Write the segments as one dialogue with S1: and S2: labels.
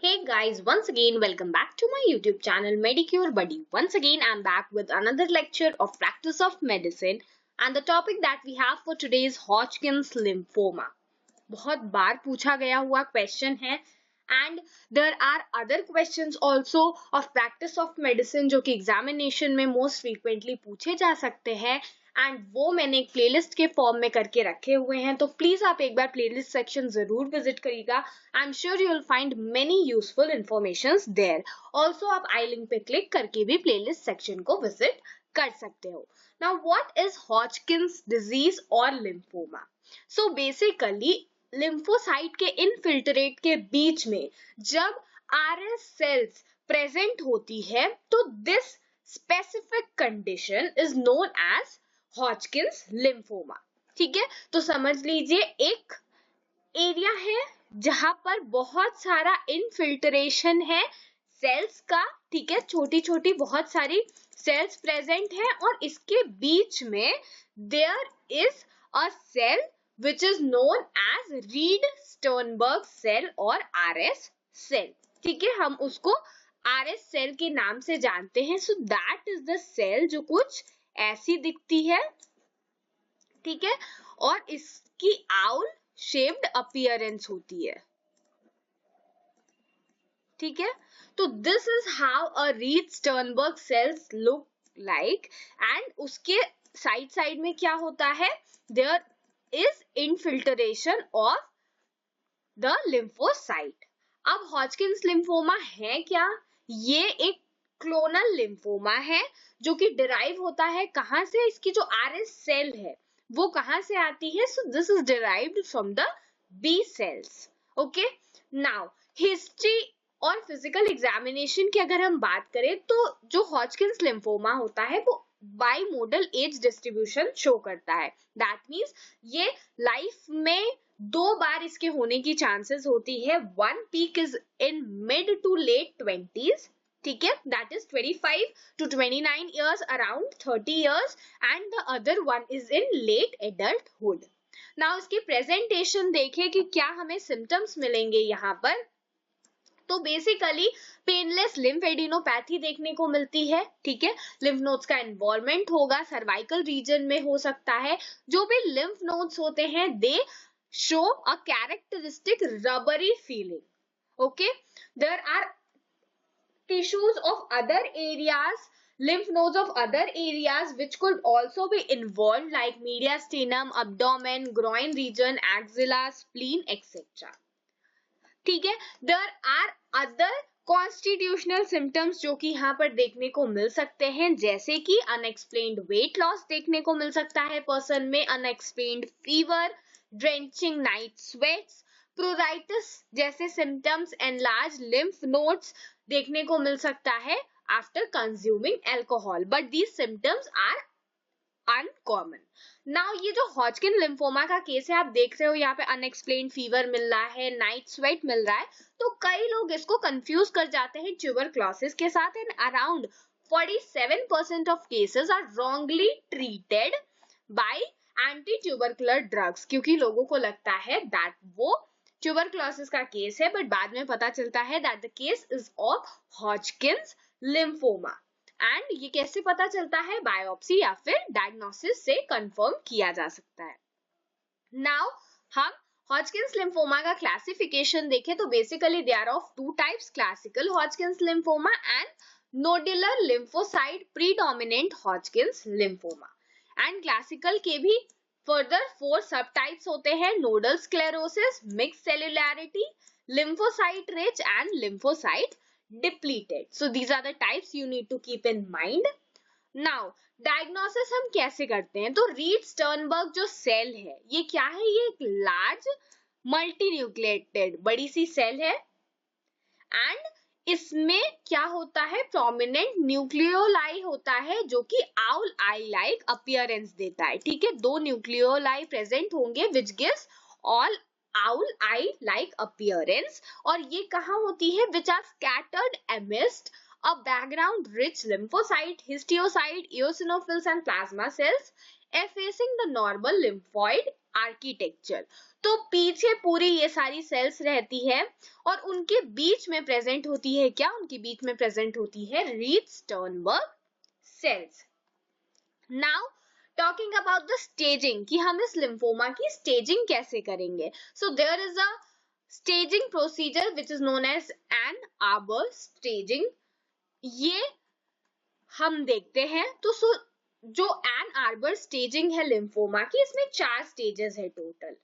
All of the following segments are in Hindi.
S1: Hey guys, once again welcome back to my YouTube channel Medicure Buddy. Once again I'm back with another lecture of practice of medicine and the topic that we have for today is Hodgkin's lymphoma. बहुत बार पूछा गया हुआ क्वेश्चन है and there are other questions also of practice of medicine जो कि एग्जामिनेशन में most frequently पूछे जा सकते हैं एंड वो मैंने एक प्लेलिस्ट के फॉर्म में करके रखे हुए हैं, तो प्लीज आप एक बार प्लेलिस्ट सेक्शन जरूर विजिट करिएगा. I am sure you will find many useful informations there. Also आप आई लिंक पे क्लिक करके भी प्लेलिस्ट सेक्शन को विजिट कर सकते हो. नाउ व्हाट इज हॉजकिंस डिजीज और लिम्फोमा? सो बेसिकली लिम्फोसाइट के इनफिल्ट्रेट के बीच में जब आरएस सेल्स प्रेजेंट होती है तो this specific condition is known as Hodgkin's lymphoma. ठीक है, तो समझ लीजिए एक एरिया है जहां पर बहुत सारा इनफिल्ट्रेशन है सेल्स का. ठीक है, छोटी छोटी बहुत सारी सेल्स प्रेजेंट है और इसके बीच में there is a cell which is known as Reed Sternberg cell और आरएस सेल. ठीक है, हम उसको आरएस सेल के नाम से जानते हैं. So that is the cell जो कुछ ऐसी दिखती है. ठीक है, और इसकी आउल शेप्ड अपीयरेंस होती है. ठीक है, तो this is how a Reed Sternberg cells look like and उसके साइड साइड में क्या होता है, there is infiltration of the lymphocyte. अब हॉजकिंस लिम्फोमा है क्या? ये एक क्लोनल लिम्फोमा है जो कि डिराइव होता है कहां से? इसकी जो आरएस सेल है वो कहां से आती है? So this is derived from the B cells. Okay, now history और फिजिकल एग्जामिनेशन की अगर हम बात करें तो जो हॉजकिंस लिम्फोमा होता है वो बाइमोडल एज डिस्ट्रीब्यूशन शो करता है. दैट मीन्स ये लाइफ में दो बार इसके होने की चांसेस होती है. One peak is in mid to late 20s. ठीक है, that is 25 to 29 years, around 30 years, and the other one is in late adulthood. Now इसकी प्रेजेंटेशन देखें कि क्या हमें सिम्टम्स मिलेंगे यहाँ पर. तो बेसिकली पेनलेस लिम्फेडिनोपैथी देखने को मिलती है. ठीक है, लिम्फ नोड्स का इन्वॉल्वमेंट होगा, सर्वाइकल रीजन में हो सकता है. जो भी लिम्फ नोड्स होते हैं they show a characteristic rubbery feeling. Okay, there are tissues of other areas, lymph nodes of other areas which could also be involved like mediastinum, abdomen, groin region, axilla, spleen, etc. ठीक है, there are other constitutional symptoms जो कि यहाँ पर देखने को मिल सकते हैं, जैसे कि अनएक्सप्लेन्ड वेट लॉस देखने को मिल सकता है पर्सन में, unexplained fever, drenching night sweats, प्रोराइटिस जैसे सिम्टम्स, एनलार्ज लिम्फ नोड्स देखने को मिल सकता है after consuming alcohol. But these symptoms are uncommon. Now ये जो हॉजकिन लिम्फोमा का केस है आप देख रहे हो यहाँ पे अनएक्सप्लेन्ड फीवर मिल रहा है, नाइट स्वेट मिल रहा है, तो कई लोग इसको कंफ्यूज कर जाते हैं ट्यूबरक्लोसिस के साथ. And around 47% of cases are wrongly treated by anti tubercular drugs, क्योंकि लोगों को लगता है दैट वो ट्यूबरक्लोसिस का केस है, बट बाद में पता चलता है that the case is of Hodgkin's lymphoma. And ये कैसे पता चलता है? बायोप्सी या फिर डायग्नोसिस से कंफर्म किया जा सकता है. नाउ हम हॉजकिंस लिम्फोमा का क्लासिफिकेशन देखें तो basically they are of two types, classical Hodgkin's lymphoma and nodular lymphocyte predominant Hodgkin's lymphoma. And classical के भी फर्दर 4 सब टाइप्स होते हैं: nodal sclerosis, mix cellularity, lymphocyte rich and lymphocyte depleted. So these are the types you need to keep in mind. Now diagnosis हम कैसे करते हैं? तो रीड स्टर्नबर्ग जो सेल है ये क्या है? ये एक लार्ज मल्टीन्यूक्लिएटेड बड़ी सी सेल है एंड इसमें क्या होता है? प्रोमिनेंट न्यूक्लियोलाई होता है जो कि आउल आई लाइक अपीयरेंस देता है. ठीक है, 2 न्यूक्लियोलाई प्रेजेंट होंगे which gives all owl eye like appearance. और ये कहाँ होती है? which are scattered amidst a background rich lymphocyte, histiocyte, eosinophils and plasma cells effacing the normal lymphoid architecture. तो पीछे पूरी ये सारी सेल्स रहती है और उनके बीच में प्रेजेंट होती है क्या, उनके बीच में प्रेजेंट होती है Reed Sternberg cells. Now talking about the staging कि हम इस लिम्फोमा की स्टेजिंग कैसे करेंगे। So there is a staging procedure which is known as Ann Arbor staging. ये हम देखते हैं। तो जो एन आर्बर स्टेजिंग है लिम्फोमा की, इसमें 4 स्टेजेस है टोटल।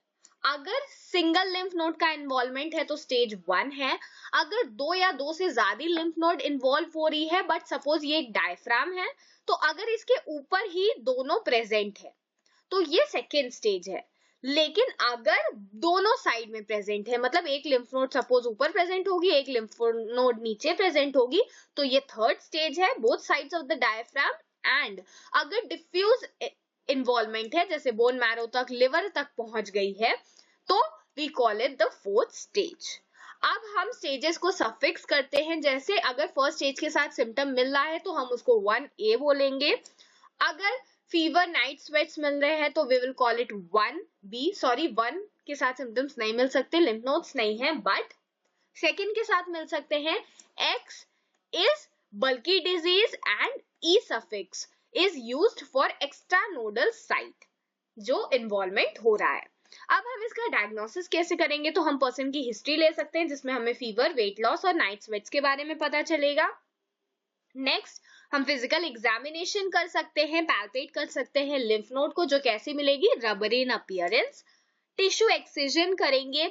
S1: अगर सिंगल लिम्फ नोड का इन्वॉल्वमेंट है तो स्टेज 1 है। अगर 2 या 2 से ज्यादा लिम्फ नोड इन्वॉल्व हो रही है, बट सपोज ये एक डायफ्राम है, तो अगर इसके ऊपर ही दोनों प्रेजेंट है तो ये सेकेंड स्टेज है। लेकिन अगर दोनों साइड में प्रेजेंट है, मतलब एक लिम्फ नोड सपोज ऊपर प्रेजेंट होगी, एक लिम्फ नोड नीचे प्रेजेंट होगी, तो ये थर्ड स्टेज है, both sides of the diaphragm. And अगर डिफ्यूज इन्वॉल्वमेंट है, जैसे बोन मैरो तक, लिवर तक पहुंच गई है, तो we call it the fourth stage. अब हम स्टेजेस को सफिक्स करते हैं। जैसे अगर फर्स्ट स्टेज के साथ सिम्टम मिल रहा है तो हम उसको 1A बोलेंगे। अगर फीवर, नाइट स्वेट्स मिल रहे हैं तो we will call it 1B। Sorry, 1 के साथ सिम्टम्स नहीं मिल सकते, लिम्फ नोड्स नहीं है, बट सेकेंड के साथ मिल सकते हैं। X is bulky disease and E suffix is used for extranodal site जो इन्वॉल्वमेंट हो रहा है। अब हम इसका डायग्नोसिस कैसे करेंगे, तो हम पर्सन की हिस्ट्री ले सकते हैं जिसमें हमें फीवर, वेट लॉस और नाइट स्वेट्स के बारे में पता चलेगा। नेक्स्ट हम फिजिकल एग्जामिनेशन कर सकते हैं, पैल्पेट कर सकते हैं लिम्फ नोड को, जो कैसे मिलेगी, रबरी इन अपीयरेंस। टिश्यू एक्सिजन करेंगे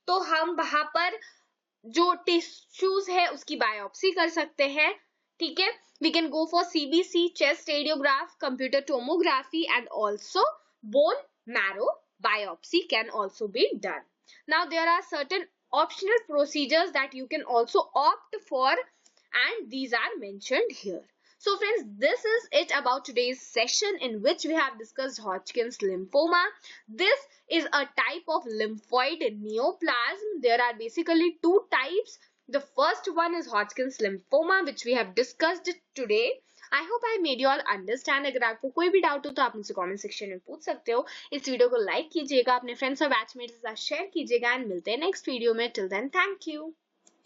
S1: तो हम वहां पर जो टिश्यूज है उसकी बायोप्सी कर सकते हैं। ठीक है, we can go for CBC, chest radiograph, computer tomography and also bone marrow biopsy can also be done. Now there are certain optional procedures that you can also opt for, and these are mentioned here. So friends, this is it about today's session in which we have discussed Hodgkin's lymphoma. This is a type of lymphoid neoplasm. There are basically 2 types. The first one is Hodgkin's lymphoma, which we have discussed today. I hope I made you all understand. अगर आपको कोई भी डाउट हो तो आप मुझसे कमेंट सेक्शन में पूछ सकते हो। इस वीडियो को लाइक कीजिएगा, अपने फ्रेंड्स और बैचमेट्स के साथ शेयर कीजिएगा, एंड मिलते हैं नेक्स्ट वीडियो में। Till then, thank you.